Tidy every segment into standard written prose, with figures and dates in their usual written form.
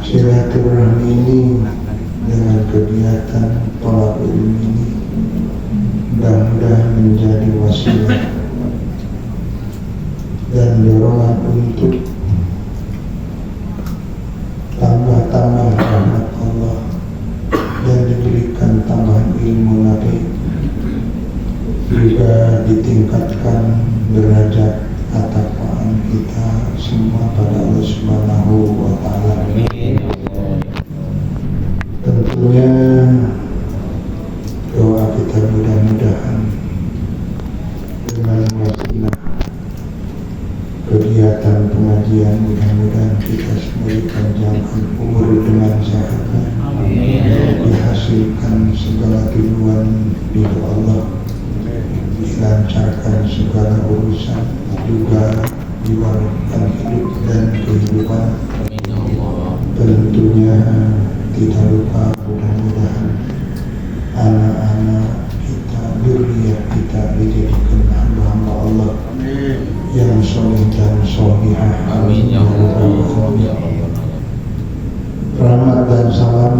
silaturahmi ini dengan kegiatan tolak ilmu ini mudah-mudahan menjadi wasilah dan dorongan untuk tambah-tambah rahmat Allah dan diberikan tambahan ilmu Nabi, juga ditingkatkan derajat ketakwaan kita semua pada Allah Subhanahu wa Ta'ala. Tentunya doa kita mudah-mudahan dengan wasilah kegiatan pengajian, mudah-mudahan kita semua dipanjangkan umur dengan sehat, dihasilkan segala tujuan ridho Allah, dilancarkan segala urusan, juga diwariskan hidup dan kehidupan. Tentunya tidak lupa mudah-mudahan anak-anak kita, zuriat kita dijadikan hamba-hamba Allah yang soleh dan solihah. Amin ya Allah. Rahmat dan salam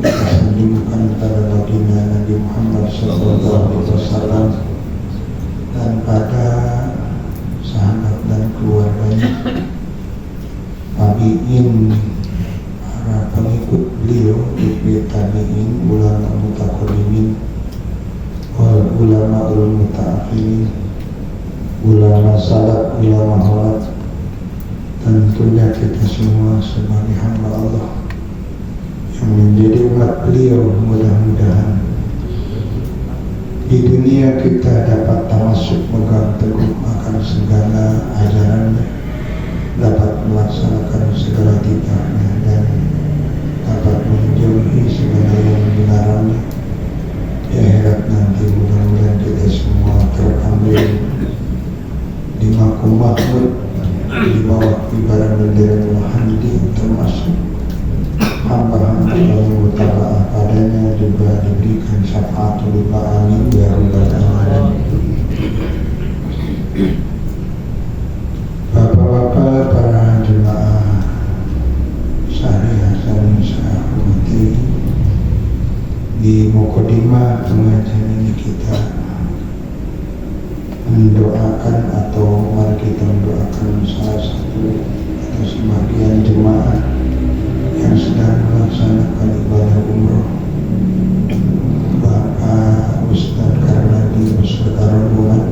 disanjungkan kepada baginda Nabi Muhammad SAW dan pada sahabat dan keluarganya, tabi'in, para pengikut beliau, tabi'in, ulama mutaqaddimin, wal ulama ul mutaakhirin, ulama salaf, ulama khalaf. Tentunya kita semua sebagai hamba Allah yang menjadi umat beliau, mudah-mudahan di dunia kita dapat termasuk megang teguh akan segala ajarannya, dapat melaksanakan segala titahnya, dan dapat menjauhi segala yang dilarangnya. Di akhirat nanti mudah-mudahan kita semua terambil di makom mahmud di bawah ibarat bendera Muhammadi, termasuk hamba-hamba Allah Ta'ala padanya, juga diberikan syafaatul amin ya rabbal alamin. Bapak-bapak, para jemaah syariah yang saya hormati, di mukadimah pengajian ini kita mendoakan, atau mari kita mendoakan salah satu atau sebagian jemaah yang sedang melaksanakan ibadah umroh, Bapak Ustaz Karnadi beserta rombongan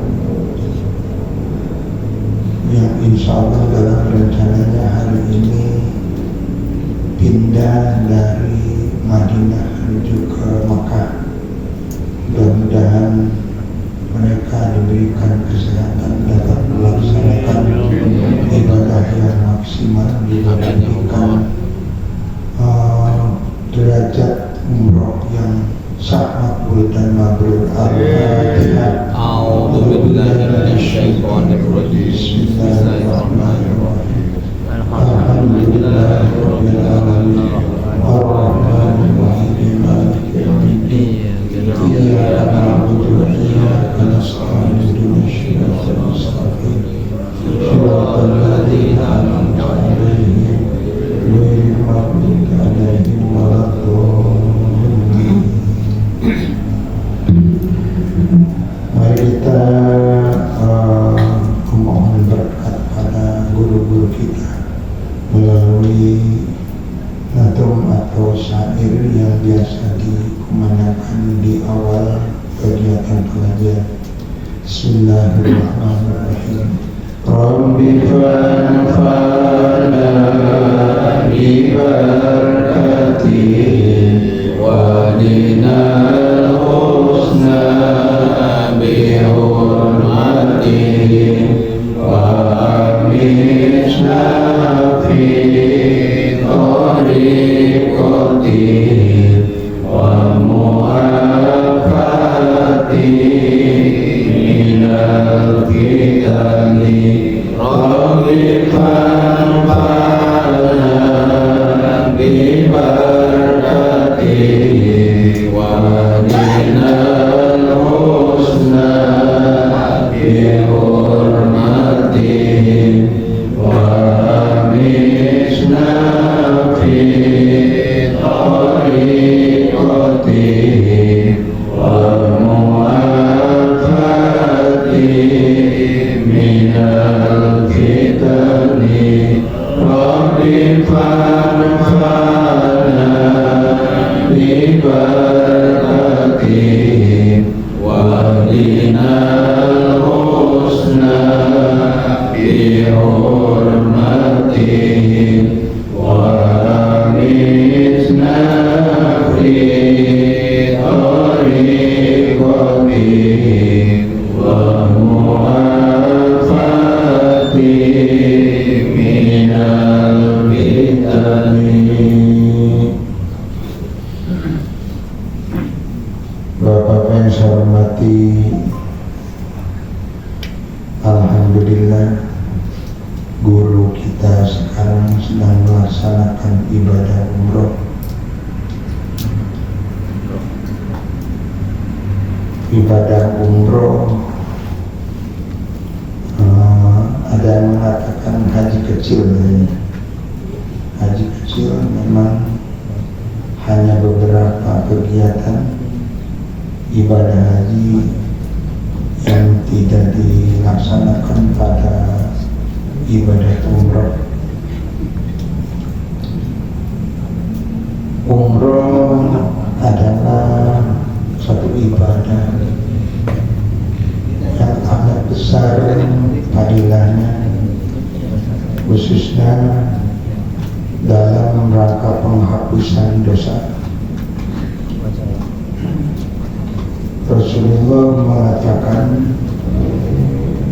yang insya Allah dalam rencananya hari ini pindah dari Madinah menuju ke Makkah. Mudah-mudahan mereka diberikan kesehatan, dapat melaksanakan ibadah yang maksimal, diberikan derajat umroh yang sah, makbul dan mabrur. Al-Fatihah. A'udzubillahi minasyaitonirrajim. Bismillahirrahmanirrahim. Alhamdulillahirabbil alamin. Arrahmanir rahim. Maliki yaumiddin. Iyyaka na'budu wa iyyaka nasta'in. Ihdinas siratal mustaqim. Shiratal ladzina an'amta 'alaihim ghairil maghdubi 'alaihim waladdallin. Mari kita memohon berkat pada guru-guru kita melalui nadum atau syair yang biasa dikumandangkan di awal kegiatan pengajian. Bismillahirrahmanirrahim. Rabbi fanfa'na bi barakatihi wa dinal husna bi hurmatihi wa amishna fi tariqatihi wa mu'afatihi minal fitani. Rabbi fanfa'na bi barakatihi wa dinal husna bi hurmatihi wa amishna fi wahdinal husna bihurmatihim waramizna fi tariqatihim wa mu'afati minal fitani. Bapak yang saya hormati, alhamdulillah guru kita sekarang sedang melaksanakan ibadah umroh. Ibadah umroh ada yang mengatakan haji kecil. Haji kecil memang hanya beberapa kegiatan ibadah haji yang tidak dilaksanakan pada ibadah umroh. Umroh adalah satu ibadah yang amat besar fadilahnya, khususnya dalam rangka penghapusan dosa. Rasulullah mengatakan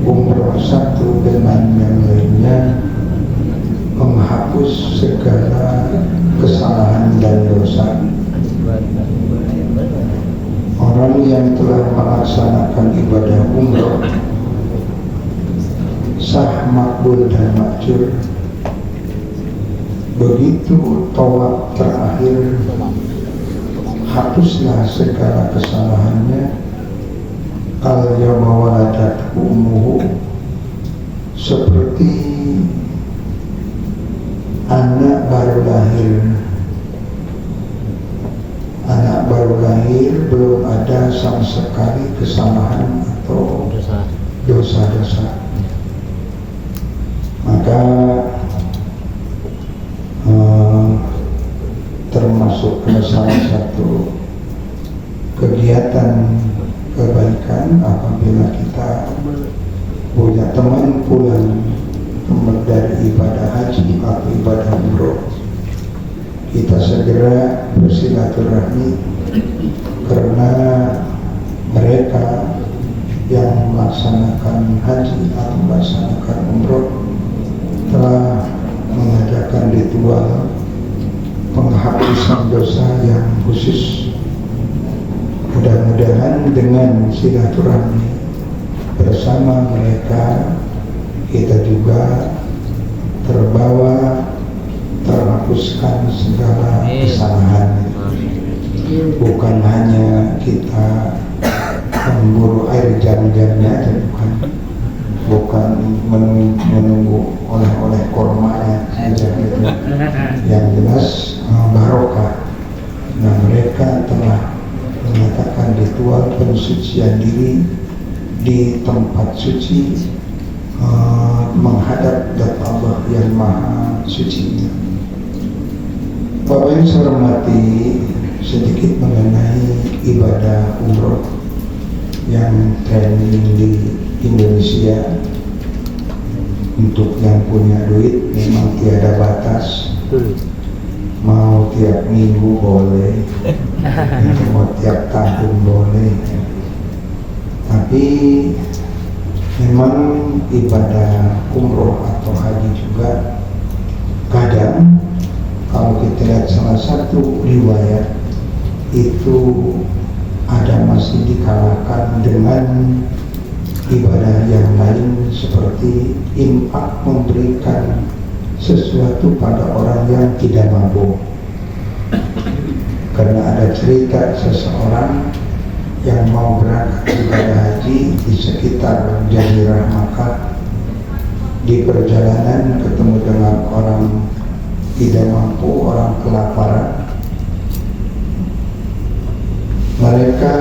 umroh satu dengan yang lainnya menghapus segala kesalahan dan dosa. Orang yang telah melaksanakan ibadah umroh sah, makbul dan makjur. Begitu tawaf terakhir, hapuslah segala kesalahannya. Al-yawma waladat ummuhu, seperti anak baru lahir. Anak baru lahir, belum ada sama sekali kesalahan atau dosa-dosa. Maka termasuk salah satu kegiatan kebaikan apabila kita punya teman pulang dari ibadah haji atau ibadah umroh, kita segera bersilaturahmi, karena mereka yang melaksanakan haji atau melaksanakan umroh telah mengadakan ritual penghapusan dosa yang khusus. Mudah-mudahan dengan silaturahmi bersama mereka, kita juga terbawa, terhapuskan segala kesalahan. Bukan hanya kita memburu air jam-jamnya, bukan menunggu oleh-oleh kormanya saja gitu. Yang jelas barokah. Nah, mereka telah menyatakan ritual pensucian diri di tempat suci, menghadap zat Allah yang maha suci. Bapak yang saya hormati, sedikit mengenai ibadah umroh yang trending di Indonesia. Untuk yang punya duit memang tiada batas, mau tiap minggu boleh, mau tiap tahun boleh. Tapi memang ibadah umroh atau haji juga kadang kalau kita lihat salah satu riwayat itu ada masih dikalahkan dengan ibadah yang lain, seperti infak, memberikan sesuatu pada orang yang tidak mampu. Karena ada cerita seseorang yang mau berangkat ibadah haji di sekitar Jazirah Makkah, di perjalanan ketemu dengan orang tidak mampu, orang kelaparan. Mereka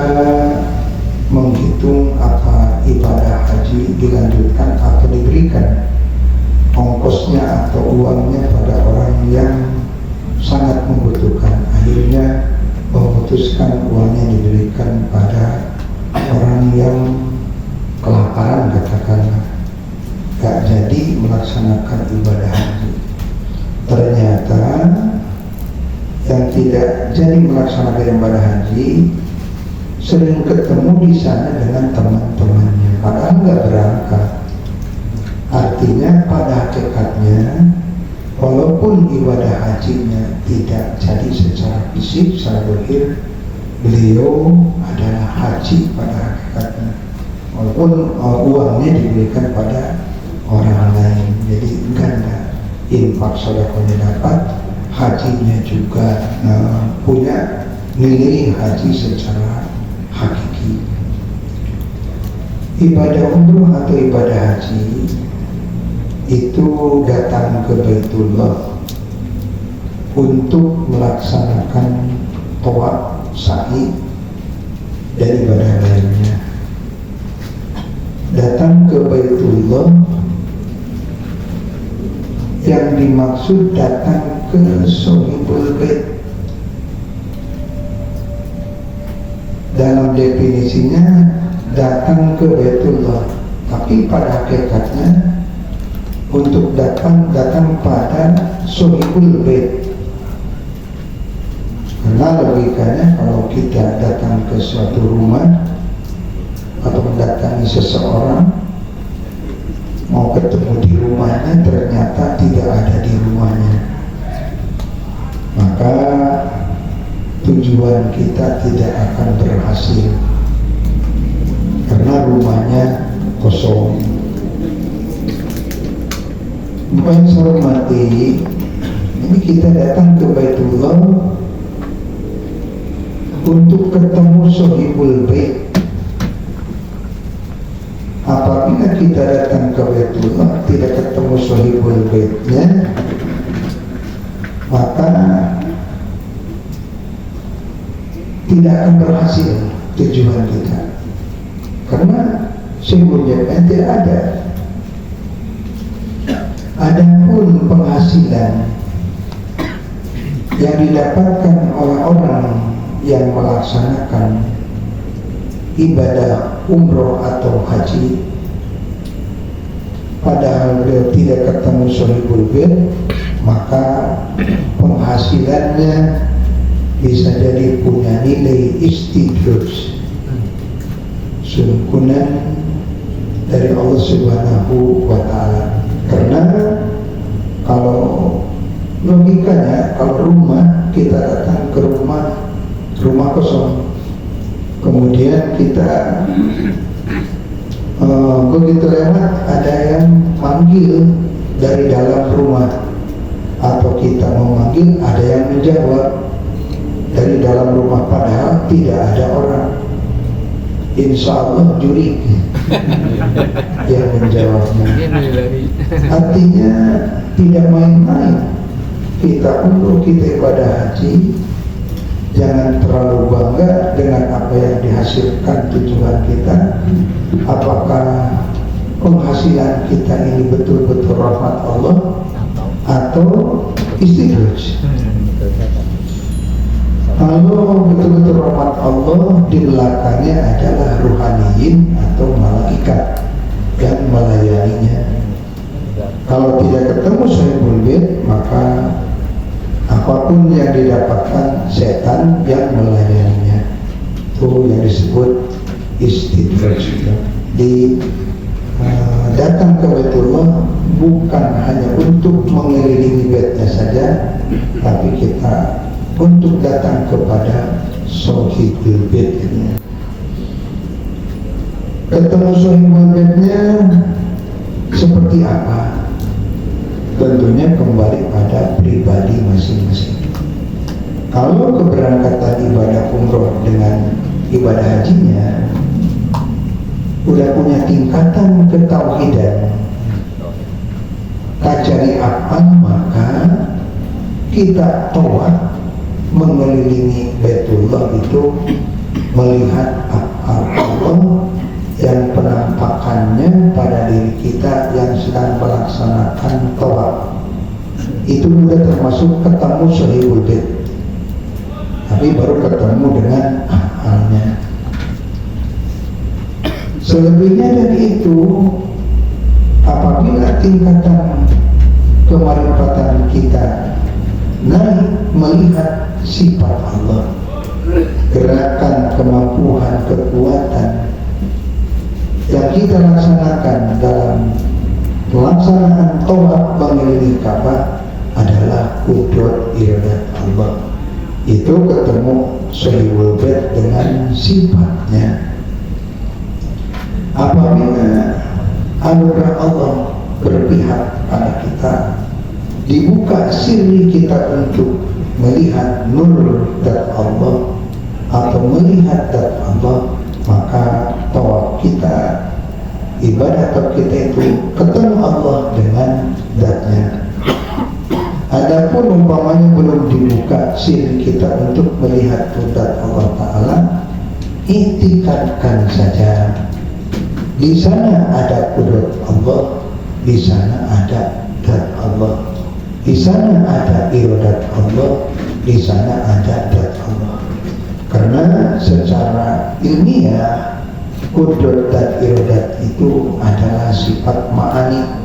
menghitung apa ibadah haji dilanjutkan atau diberikan ongkosnya atau uangnya pada orang yang sangat membutuhkan. Akhirnya memutuskan uangnya diberikan pada orang yang kelaparan, katakanlah, gak jadi melaksanakan ibadah haji. Ternyata yang tidak jadi melaksanakan ibadah haji sering ketemu di sana dengan teman-temannya, padahal nggak berangkat. Artinya pada hakikatnya, walaupun ibadah hajinya tidak jadi secara fisik, secara zahir, beliau adalah haji pada hakikatnya, walaupun uangnya diberikan pada orang lain. Jadi ganda, infak sedekahnya dapat, hajinya juga punya nilai haji secara hakiki. Ibadah umroh atau ibadah haji itu datang ke Baitullah untuk melaksanakan tawaf, sa'i, dan ibadah lainnya. Datang ke Baitullah yang dimaksud datang ke Sohibul Bait. Dalam definisinya datang ke Baitullah, tapi pada hakikatnya untuk datang pada Sohibul Bait. Karena logikanya kalau kita datang ke suatu rumah atau mendatangi seseorang, mau ketemu di rumahnya ternyata tidak ada di rumahnya, maka tujuan kita tidak akan berhasil karena rumahnya kosong. Bukan saya hormati, ini kita datang ke Baitullah untuk ketemu Sohibul Bait. Apabila kita datang ke Baitullah tidak ketemu Sohibul Baitnya, maka tidak akan berhasil tujuan kita, karena sungguhnya tidak ada. Adapun penghasilan yang didapatkan oleh orang yang melaksanakan ibadah umroh atau haji, padahal beliau tidak ketemu Sohibul Bait, maka penghasilannya bisa jadi punya nilai istidraj, sungkunan dari Allah Subhanahu wa Ta'ala. Karena kalau logikanya, kalau rumah kita datang ke rumah kosong, kemudian kita begitu lewat ada yang manggil dari dalam rumah, atau kita mau manggil ada yang menjawab dari dalam rumah padahal tidak ada orang, insya Allah juri yang menjawabnya. Artinya tidak main-main kita untuk kita ibadah haji. Jangan terlalu bangga dengan apa yang dihasilkan tujuan kita. Apakah penghasilan kita ini betul-betul rahmat Allah atau istidraj? Kalau betul-betul rahmat Allah, di belakangnya adalah ruhaniyin atau malaikat yang melayaninya. Kalau tidak ketemu Sohibul Bait, maka apapun yang didapatkan setan yang melayaninya. Itu yang disebut istidraj. Di datang ke Baitullah bukan hanya untuk mengelilingi baitnya saja, tapi kita untuk datang kepada Sohibul Bait. Ketemu Sohibul Baitnya seperti apa? Tentunya kembali pada pribadi masing-masing. Kalau keberangkatan ibadah umroh dengan ibadah hajinya udah punya tingkatan ketauhidan, kajari'an, maka kita tawaf mengelilingi Baitullah itu melihat Allah yang penampakannya pada diri kita yang sedang melaksanakan tawaf. Itu juga termasuk ketemu Sohibul Bait. tapi baru ketemu dengan amalnya. Selebihnya dari itu, apabila tingkatan kemarifatan kita naik melihat sifat Allah, gerakan, kemampuan, kekuatan yang kita laksanakan dalam pelaksanaan tawaf mengelilingi Ka'bah adalah kudrat iradat Allah. Itu ketemu Sahihul Bait dengan sifatnya. Apabila anugerah Allah berpihak pada kita, dibuka sirri kita untuk melihat nur zat Allah atau melihat zat Allah, maka tawaf kita, ibadah tawaf kita itu ketemu Allah dengan zatnya. Adapun umpamanya belum dibuka sirri kita untuk melihat zat Allah Ta'ala, iktikadkan saja. Di sana ada kudrat Allah, di sana ada zat Allah, di sana ada iradat Allah, di sana ada zat Allah. Karena secara ilmiah kudrat dan iradat itu adalah sifat ma'ani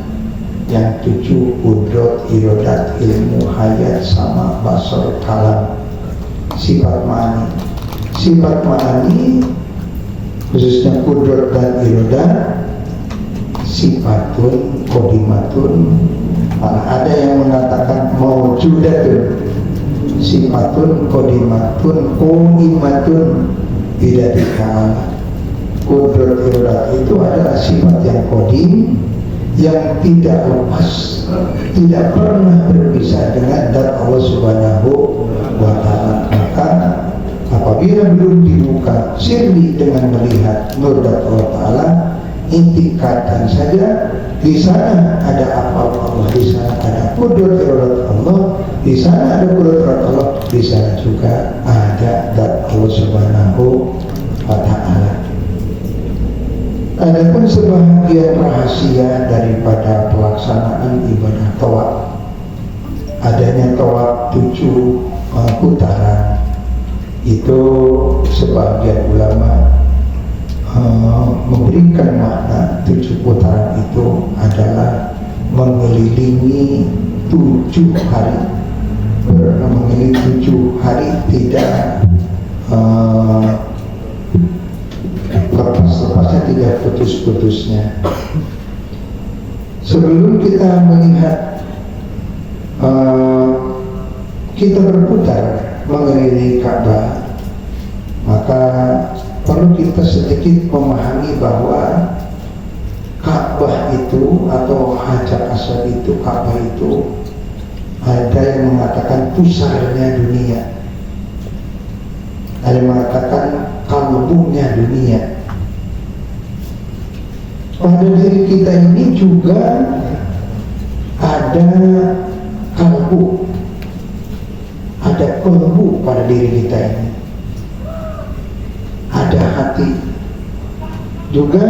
yang 7: kudrat, iradat, ilmu, hayat, sama, basar, kalam. Sifat ma'ani. Sifat ma'ani khususnya kudrat dan iradat sifatun qodimatun, ada yang mengatakan mawjudatun, sifatun qodimatun qodimatun tidak dikala. Kudrat iradat itu adalah sifat yang qadim, yang tidak lepas, tidak pernah berpisah dengan zat Allah Subhanahu wa Ta'ala. Maka apabila belum dibuka sirri dengan melihat nur zat Allah Ta'ala, intikadkan saja. Di sana ada apa Allah, di sana ada kudrat iradat Allah, di sana ada kudrat Allah, di sana juga ada zat Allah Subhanahu wa Ta'ala. Adapun sebahagian rahasia daripada pelaksanaan ibadah tawaf, adanya tawaf 7 putaran, itu sebagian ulama memberikan makna 7 putaran itu adalah mengelilingi 7 hari. Mengelilingi 7 hari tidak lepas-lepasnya, tidak putus-putusnya. Sebelum kita melihat kita berputar mengelilingi Ka'bah, maka perlu kita sedikit memahami bahwa Ka'bah itu atau Hajar Aswad itu, Ka'bah itu ada yang mengatakan pusarnya dunia, ada yang mengatakan kalbunya dunia. Pada diri kita ini juga ada kalbu, ada kalbu pada diri kita ini, ada hati. Juga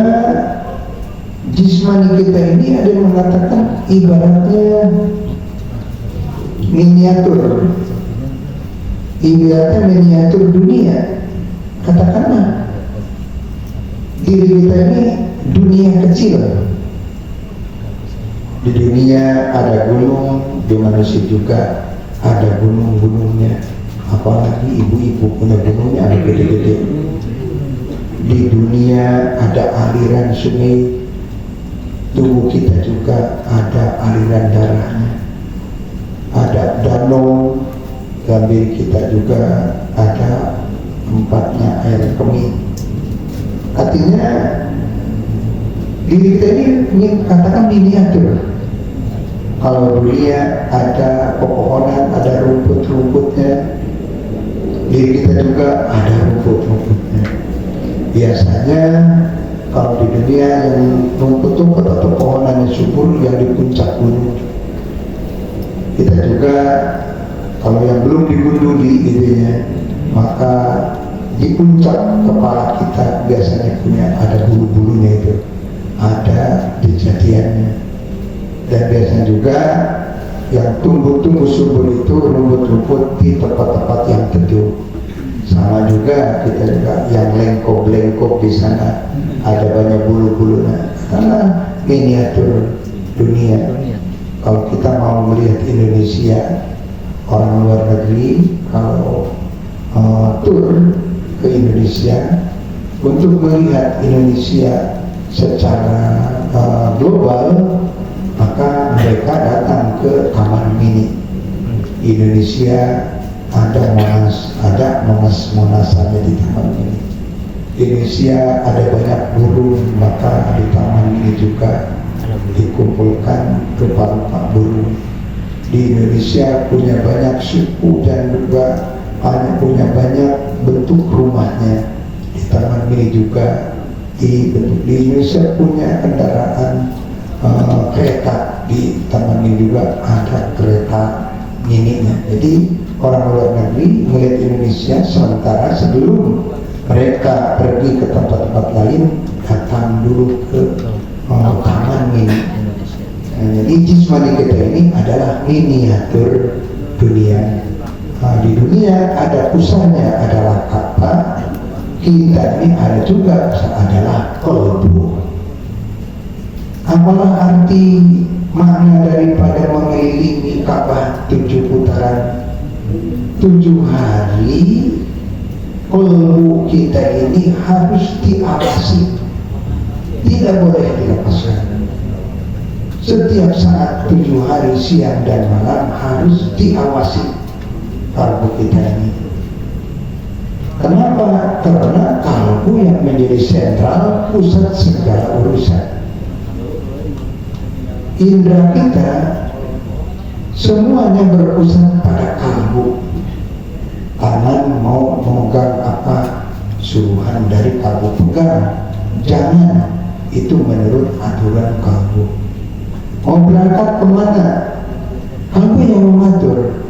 jismani kita ini ada yang mengatakan ibaratnya miniatur, ibaratnya miniatur dunia. Katakanlah diri kita ini dunia kecil. Di dunia ada gunung, di manusia juga ada gunung-gunungnya. Apalagi ibu-ibu punya gunungnya ada gede-gede. Di dunia ada aliran sungai, tubuh kita juga ada aliran darahnya. Ada danau, dalam diri kita juga ada tempatnya air kemih. Artinya diri kita ini katakan miniatur. Kalau dunia ada pepohonan, ada rumput-rumputnya, diri kita juga ada rumput-rumputnya. Biasanya kalau di dunia yang rumput-rumput atau pohonan yang subur yang di puncak gunung. Kita juga kalau yang belum digunduli idenya, maka di puncak kepala kita biasanya punya ada bulu-bulunya itu, ada kejadiannya. Dan biasanya juga yang tumbuh-tumbuh subur itu rumput-rumput di tempat-tempat yang teduh. Sama juga kita juga yang lengkop-lengkop di sana ada banyak bulu-bulunya karena miniatur dunia. Kalau kita mau melihat Indonesia, orang luar negeri kalau tur ke Indonesia untuk melihat Indonesia secara global, maka mereka datang ke Taman Mini. Indonesia ada monas-monasannya di Taman Mini. Indonesia ada banyak burung, maka di Taman Mini juga dikumpulkan rupa-rupa burung. Di Indonesia punya banyak suku dan juga punya banyak bentuk rumahnya. Di Taman Mini juga di Indonesia punya kendaraan kereta. Di Taman Mini juga ada kereta mininya. Jadi orang luar negeri melihat Indonesia, sementara sebelum mereka pergi ke tempat-tempat lain datang dulu ke Taman Mini. Jadi jismani kita ini adalah miniatur dunia. Di dunia ada pusatnya adalah Ka'bah, kita ini ada juga adalah qalbu. Apalah arti makna daripada mengelilingi Ka'bah 7 putaran 7 hari? Qalbu kita ini harus diawasi, tidak boleh dilepaskan. Setiap saat 7 hari siang dan malam harus diawasi kalbu kita ini. Kenapa? Karena kalbu yang menjadi sentral pusat segala urusan. Indra kita semuanya berpusat pada kalbu. Tangan mau memegang apa, suruhan dari kalbu pegang, jangan, itu menurut aturan kalbu. Mau berangkat kemana? Kalbu yang mengatur.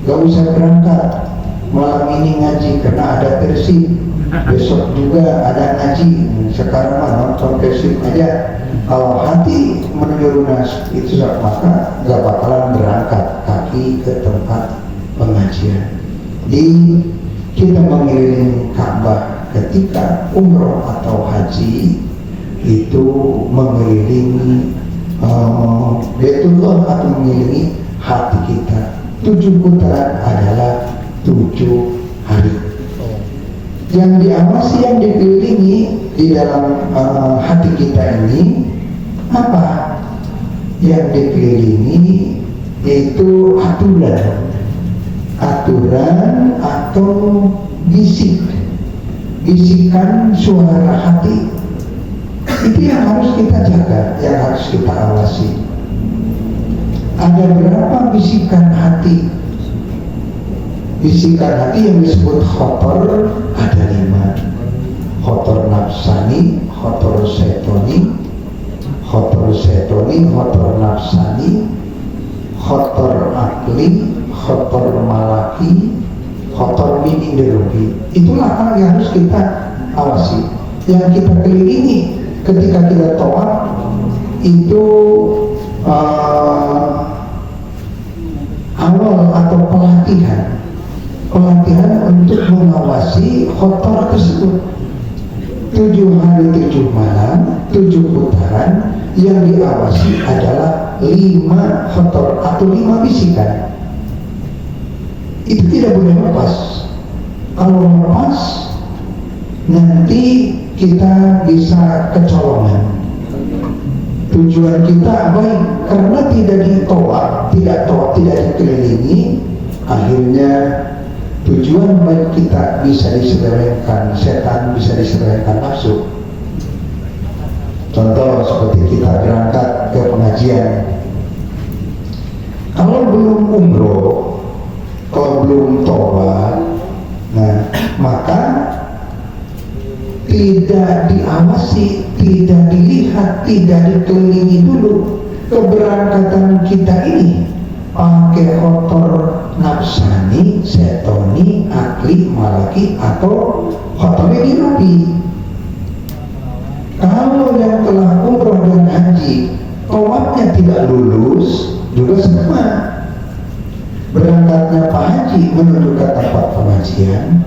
Gak usah berangkat malam ini ngaji karena ada Persib, besok juga ada ngaji, sekarang mah nonton Persib aja. Kalau hati menuju lunas itu maka gak bakalan berangkat kaki ke tempat pengajian. Di kita mengelilingi Ka'bah ketika umroh atau haji itu mengelilingi Baitullah atau mengelilingi hati kita. 7 putaran adalah 7 hari. Yang diawasi, yang dikelilingi di dalam hati kita ini apa? Yang dikelilingi itu aturan atau bisikan suara hati. Itu yang harus kita jaga, yang harus kita awasi. Ada berapa bisikan hati? Bisikan hati yang disebut khotor ada 5. Khotor nafsani, khotor setoni, khotor nafsani, khotor akli, khotor malaki, khotor min inderuhi. Itulah hal yang harus kita awasi, yang kita kelilingi ketika kita tawaf. Itu awal atau pelatihan untuk mengawasi khotor tersebut. 7 hari 7 malam 7 putaran, yang diawasi adalah 5 khotor atau 5 bisikan. Itu tidak boleh lepas. Kalau lepas nanti kita bisa kecolongan. Tujuan kita baik, karena tidak ditolak, tidak dikelilingi, akhirnya tujuan baik kita bisa diselewengkan setan, bisa diselewengkan nafsu. Contoh seperti kita berangkat ke pengajian, kalau belum umroh, kalau belum tobat, nah maka tidak diawasi, tidak dilihat, tidak dikelilingi dulu keberangkatan kita ini pakai khotor nafsani, setoni, akli, malaki, atau khotor dirubi. Kalau yang telah umroh dan haji tawafnya tidak lulus juga sama. Berangkatnya Pak Haji menuju ke tempat pengajian,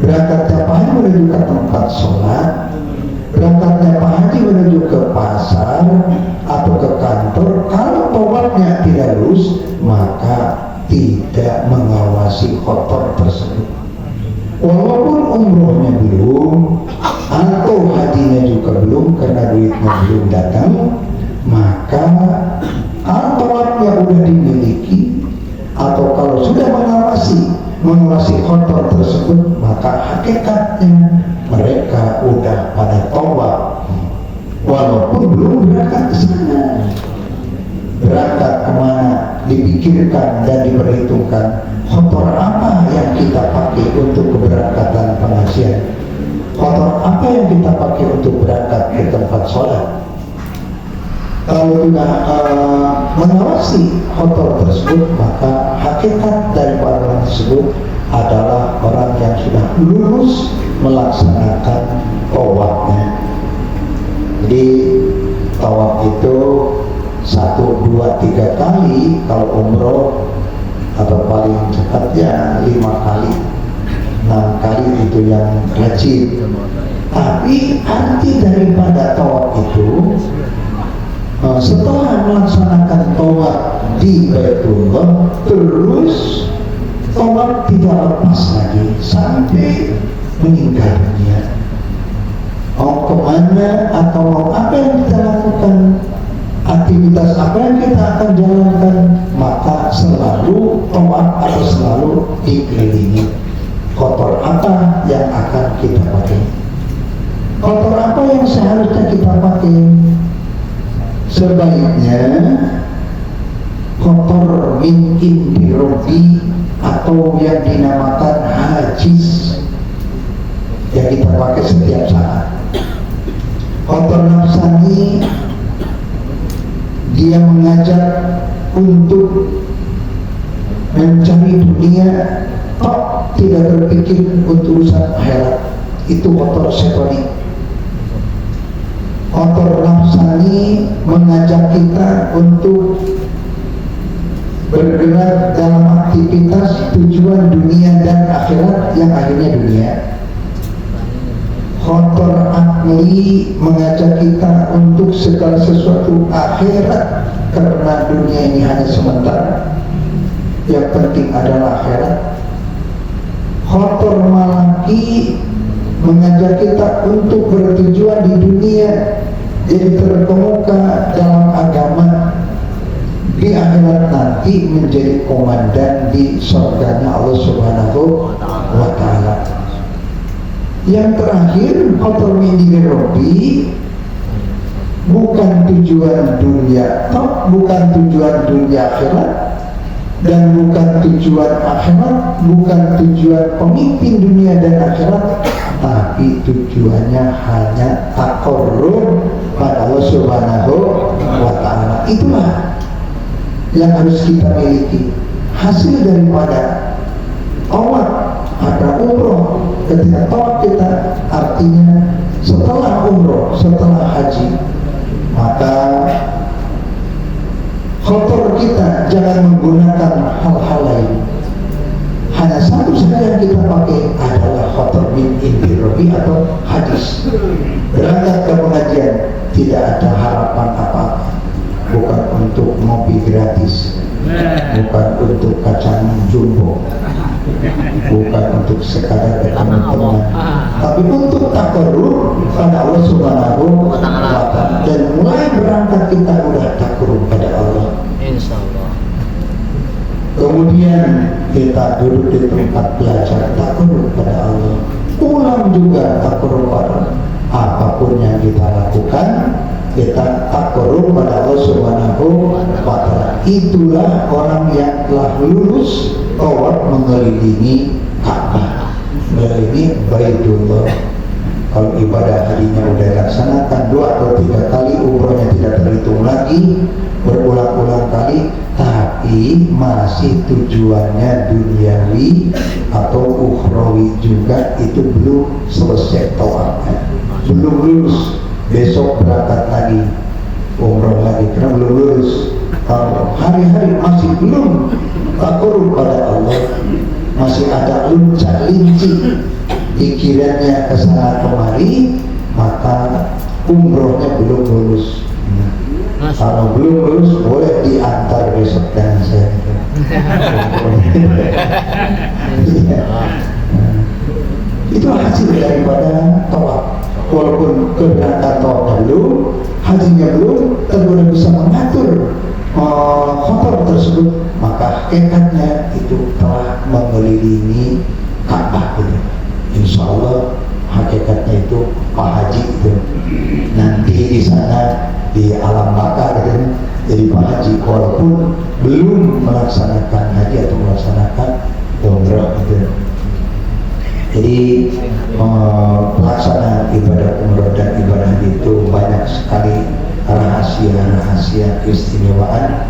berangkatnya Pak Haji menuju ke tempat sholat, berangkatnya Pak Haji menuju ke pasar atau ke kantor, kalau tawafnya tidak lurus maka tidak mengawasi kotor tersebut. Walaupun umrohnya belum atau hajinya juga belum karena duitnya belum datang, maka kalau tawafnya sudah dimiliki atau kalau sudah mengawasi kotor tersebut, maka hakikatnya mereka udah pada tawaf walaupun belum berangkat ke sana. Berangkat kemana dipikirkan dan diperhitungkan kotor apa yang kita pakai untuk keberangkatan pengajian, kotor apa yang kita pakai untuk berangkat ke tempat sholat. Kalau sudah mengawasi kotor tersebut, maka hakikat dari orang tersebut adalah orang yang sudah lurus melaksanakan tawafnya. Jadi tawaf itu 1, 2, 3 kali kalau umroh, atau paling cepatnya 5 kali, 6 kali itu yang wajib. Tapi arti daripada tawaf itu, setelah melaksanakan tawaf di Baitullah, terus tawaf tidak lepas lagi sampai meninggal dunia. Mau kemana atau mau apa yang kita lakukan, aktivitas apa yang kita akan jalankan, maka selalu tawaf atau selalu dikelilingi kotor apa yang akan kita pakai, kotor apa yang seharusnya kita pakai. Sebaiknya kotor min indi robi atau yang dinamakan hajis yang kita pakai setiap saat. Kotor nafsani, dia mengajak untuk mencari dunia, kok tidak berpikir untuk urusan akhirat, itu kotor setonik. Kotor nafsani mengajak kita untuk bergerak dalam aktivitas tujuan dunia dan akhirat yang akhirnya dunia. Kotor akli mengajak kita untuk segala sesuatu akhirat karena dunia ini hanya sementara, yang penting adalah akhirat. Kotor malaki mengajak kita untuk bertujuan di dunia, jadi terkemuka dalam agama, di akhirat nanti menjadi komandan di surganya Allah Subhanahu wa Ta'ala. Yang terakhir, kotor min robi, bukan tujuan dunia, bukan tujuan dunia akhirat, dan bukan tujuan akhirat, bukan tujuan pemimpin dunia dan akhirat, tapi tujuannya hanya taqarrub pada Allah Subhanahu wa Ta'ala. Itulah yang harus kita miliki. Hasil daripada tawaf atau umroh, ketika tawaf kita artinya setelah umroh, setelah haji, maka kotor kita jangan menggunakan hal-hal lain. Hanya satu saja yang kita pakai adalah kotor min indi robi atau hadis. Berangkat ke pengajian tidak ada harapan apa-apa, bukan untuk ngopi gratis, bukan untuk kacang jumbo, bukan untuk sekadar bertemu teman, tapi untuk taqarrub pada Allah Subhanahu wa Ta'ala. Dan mulai berangkat kita udah taqarrub pada Allah, insyaallah. Kemudian kita duduk di tempat belajar, taqarrub pada Allah. Pulang juga taqarrub pada apapun yang kita lakukan, kita taqarrub pada Allah Subhanahu wa Ta'ala. Itulah orang yang telah lulus tawaf mengelilingi Ka'bah, mengelilingi Baitullah. Kalau ibadah harinya udah dilaksanakan 2 atau 3 kali, umrohnya tidak terhitung lagi, berulang-ulang kali, tapi masih tujuannya duniawi atau ukhrawi juga, itu belum selesai tawafnya, belum lulus. Besok berangkat lagi, umroh lagi, karena belum lulus. Kalau hari-hari masih belum taqarrub pada Allah, masih ada lunca-linci pikirannya ke sana kemari, maka umrohnya belum lulus. Kalau belum lulus boleh diantar besok dengan saya. Iya. Itu hasil daripada tawaf. Walaupun keberangkatan tawafnya belum, hajinya belum, tentu udah bisa mengatur khotor tersebut, maka hakikatnya itu telah mengelilingi Ka'bah itu. Insya Allah hakikatnya itu Pak Haji itu nanti di sana di alam baka gitu, jadi Pak Haji walaupun belum melaksanakan haji atau melaksanakan umrah gitu. Jadi pelaksanaan ibadah umrah dan ibadah haji itu banyak sekali rahasia-rahasia keistimewaan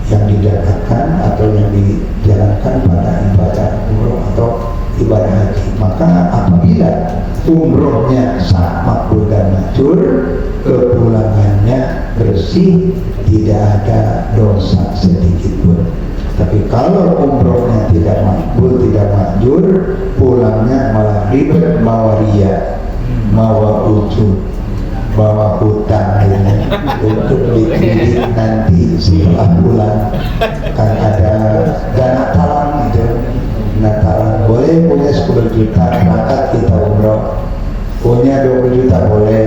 yang didapatkan atau yang dijalankan pada ibadah umrah atau ibadah haji. Maka apabila umrohnya sah, makbul dan majur, kepulangannya bersih, tidak ada dosa sedikit pun. Tapi kalau umrohnya tidak makbul, tidak majur, pulangnya malah ribet, bawa ria, bawa ujub, bawa hutang ini untuk dikredit nanti setelah pulang. Kan ada dana talang itu, dana talang boleh punya 10 juta berangkat kita umroh, punya 20 juta boleh.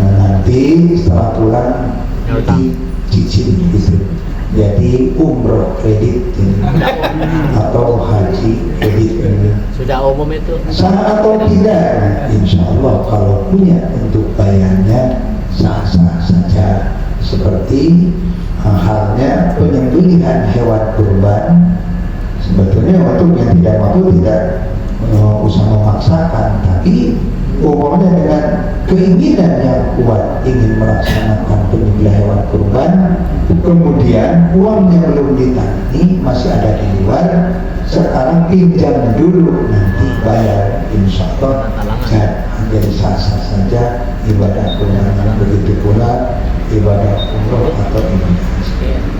Nah, nanti setelah pulang dicicil gitu. Jadi umroh kredit ini, atau haji kredit ini. Sudah umum itu. Sah atau tidak? Insya Allah kalau punya untuk bayarnya sah-sah saja. Seperti halnya penyembelihan hewan kurban. Sebetulnya untuk yang tidak mampu tidak usah memaksakan, tapi umpamanya dengan keinginan yang kuat ingin melaksanakan penyembelihan hewan kurban, kemudian uangnya belum ditagih, masih ada di luar, sekarang pinjam dulu, nanti bayar, insya Allah jadi sah-sah saja ibadah kurban. Begitu pula ibadah umroh atau ibadah haji.